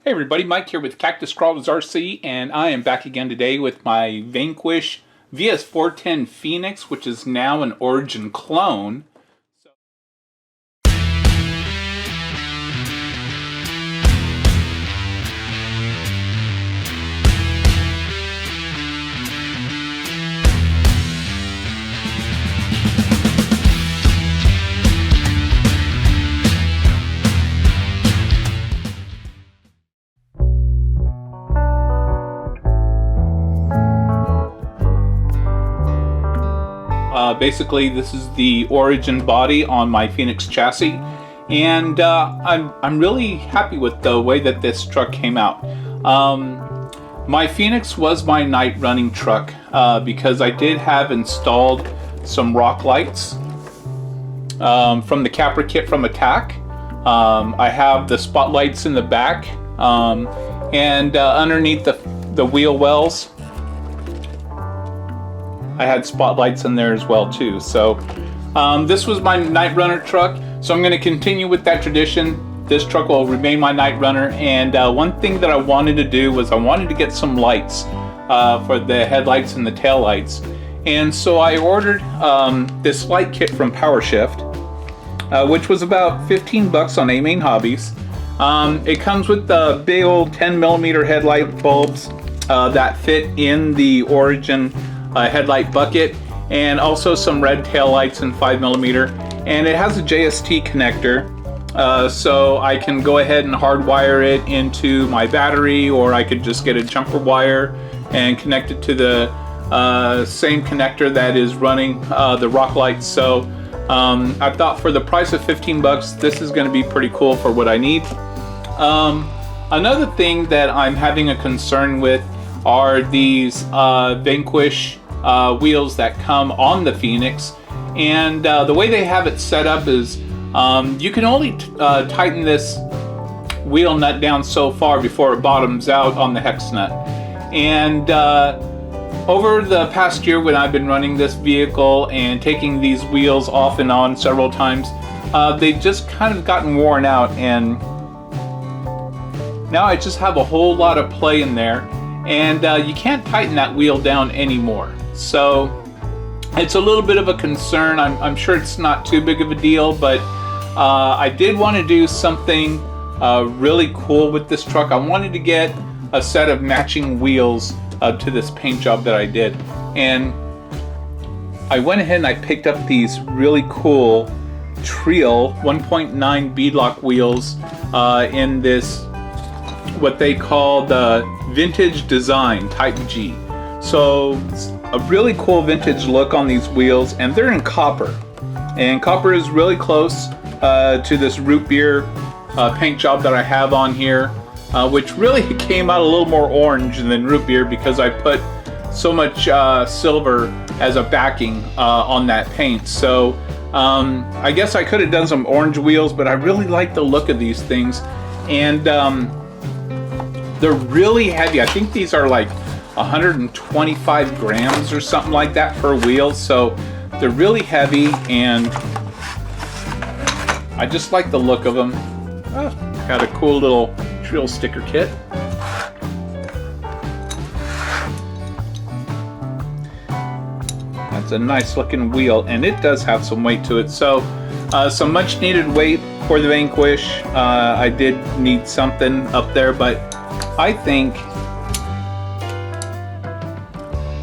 Hey everybody, Mike here with Cactus Crawlers RC, and I am back again today with my Vanquish VS4-10 Phoenix, which is now an Origin clone. Basically, this is the Origin body on my Phoenix chassis, and I'm really happy with the way that this truck came out. My Phoenix was my night running truck because I did have installed some rock lights from the Capra kit from Attack. I have the spotlights in the back and underneath the wheel wells. I had spotlights in there as well too. So this was my night runner truck, so I'm going to continue with that tradition. This truck will remain my night runner, and one thing that I wanted to do was I wanted to get some lights for the headlights and the tail lights, and so I ordered this light kit from PowerShift, which was about 15 bucks on A-Main Hobbies. It comes with the big old 10mm headlight bulbs that fit in the Origin headlight bucket, and also some red tail lights in 5mm, and it has a JST connector, so I can go ahead and hardwire it into my battery, or I could just get a jumper wire and connect it to the same connector that is running the rock lights. So I thought for the price of 15 bucks, this is going to be pretty cool for what I need. Another thing that I'm having a concern with are these Vanquish wheels that come on the Phoenix, and the way they have it set up is you can only tighten this wheel nut down so far before it bottoms out on the hex nut. And over the past year, when I've been running this vehicle and taking these wheels off and on several times, they've just kind of gotten worn out, and now I just have a whole lot of play in there, and you can't tighten that wheel down anymore. So it's a little bit of a concern. I'm sure it's not too big of a deal, but I did want to do something really cool with this truck. I wanted to get a set of matching wheels to this paint job that I did, and I went ahead and I picked up these really cool Trill 1.9 beadlock wheels in this, what they call the vintage design type G. So a really cool vintage look on these wheels, and they're in copper, and copper is really close to this root beer paint job that I have on here, which really came out a little more orange than root beer because I put so much silver as a backing on that paint. So I guess I could have done some orange wheels, but I really like the look of these things, and they're really heavy. I think these are like 125 grams or something like that per wheel, so they're really heavy, and I just like the look of them. Got a cool little Trill sticker kit. That's a nice looking wheel, and it does have some weight to it, so some much needed weight for the Vanquish. I did need something up there, but I think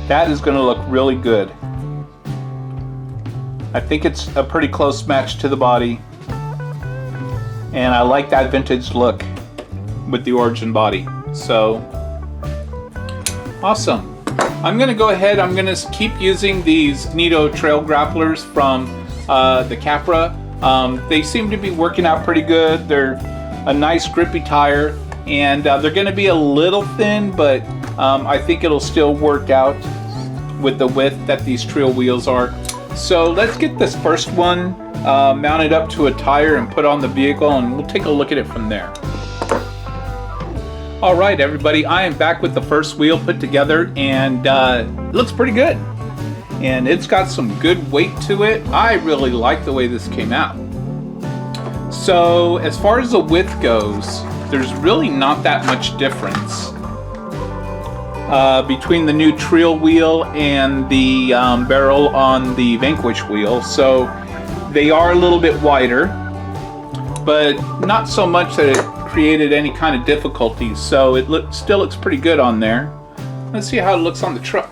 that is going to look really good. I think it's a pretty close match to the body, and I like that vintage look with the Origin body. So awesome. I'm going to go ahead, I'm going to keep using these Nito trail grapplers from the Capra. They seem to be working out pretty good. They're a nice grippy tire, and they're going to be a little thin, but I think it'll still work out with the width that these Trill wheels are. So let's get this first one mounted up to a tire and put on the vehicle, and we'll take a look at it from there. Alright everybody, I am back with the first wheel put together, and it looks pretty good. And it's got some good weight to it. I really like the way this came out. So as far as the width goes, there's really not that much difference between the new Trill wheel and the barrel on the Vanquish wheel. So they are a little bit wider, but not so much that it created any kind of difficulty. So it still looks pretty good on there. Let's see how it looks on the truck.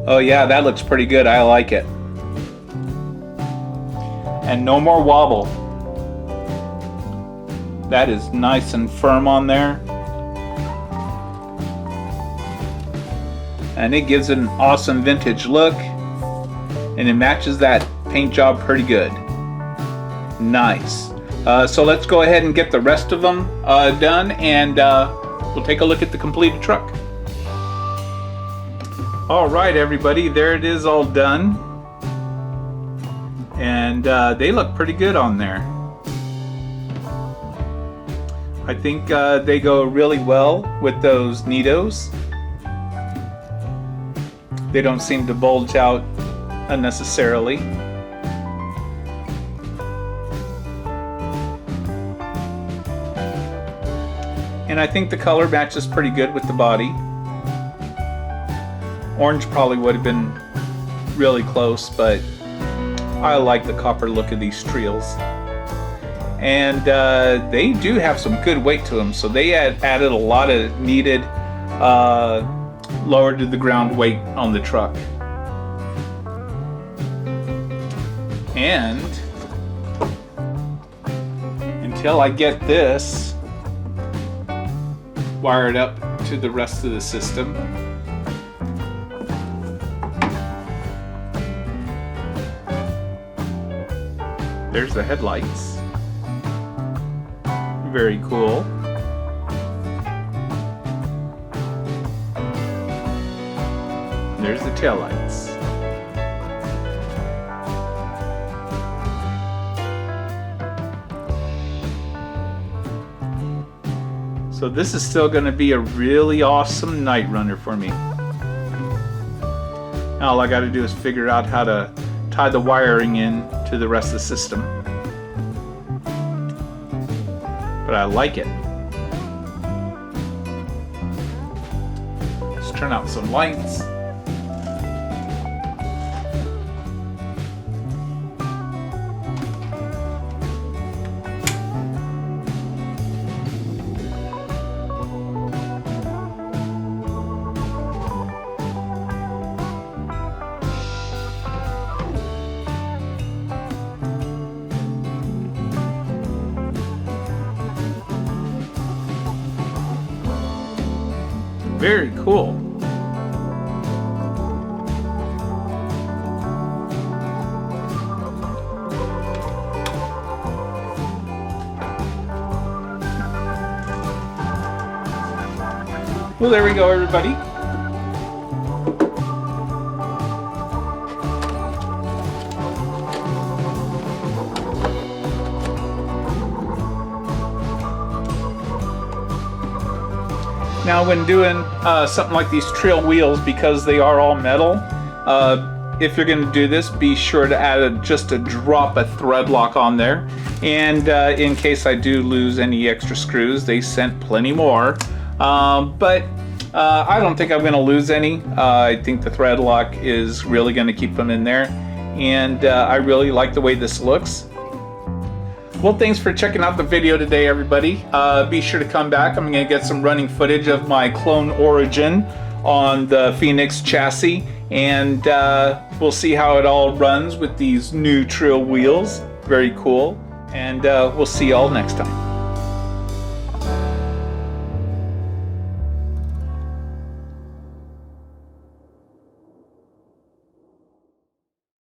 Oh yeah, that looks pretty good. I like it. And no more wobble. That is nice and firm on there. And it gives it an awesome vintage look. And it matches that paint job pretty good. Nice. So let's go ahead and get the rest of them done, and we'll take a look at the completed truck. Alright everybody, there it is all done. And they look pretty good on there. I think they go really well with those Nitos. They don't seem to bulge out unnecessarily. And I think the color matches pretty good with the body. Orange probably would have been really close, but I like the copper look of these Trills. And they do have some good weight to them, so they added a lot of needed lower to the ground weight on the truck. And until I get this wired up to the rest of the system, there's the headlights. Very cool. There's the taillights. So this is still going to be a really awesome night runner for me. Now all I got to do is figure out how to tie the wiring in to the rest of the system. But I like it. Let's turn out some lights. Very cool. Well, there we go, everybody. Now when doing something like these Trill wheels, because they are all metal, if you're going to do this, be sure to add just a drop of thread lock on there. And in case I do lose any extra screws, they sent plenty more. But I don't think I'm going to lose any. I think the thread lock is really going to keep them in there. And I really like the way this looks. Well, thanks for checking out the video today, everybody. Be sure to come back. I'm going to get some running footage of my clone Origin on the Phoenix chassis, and we'll see how it all runs with these new Trill wheels. Very cool. And we'll see you all next time.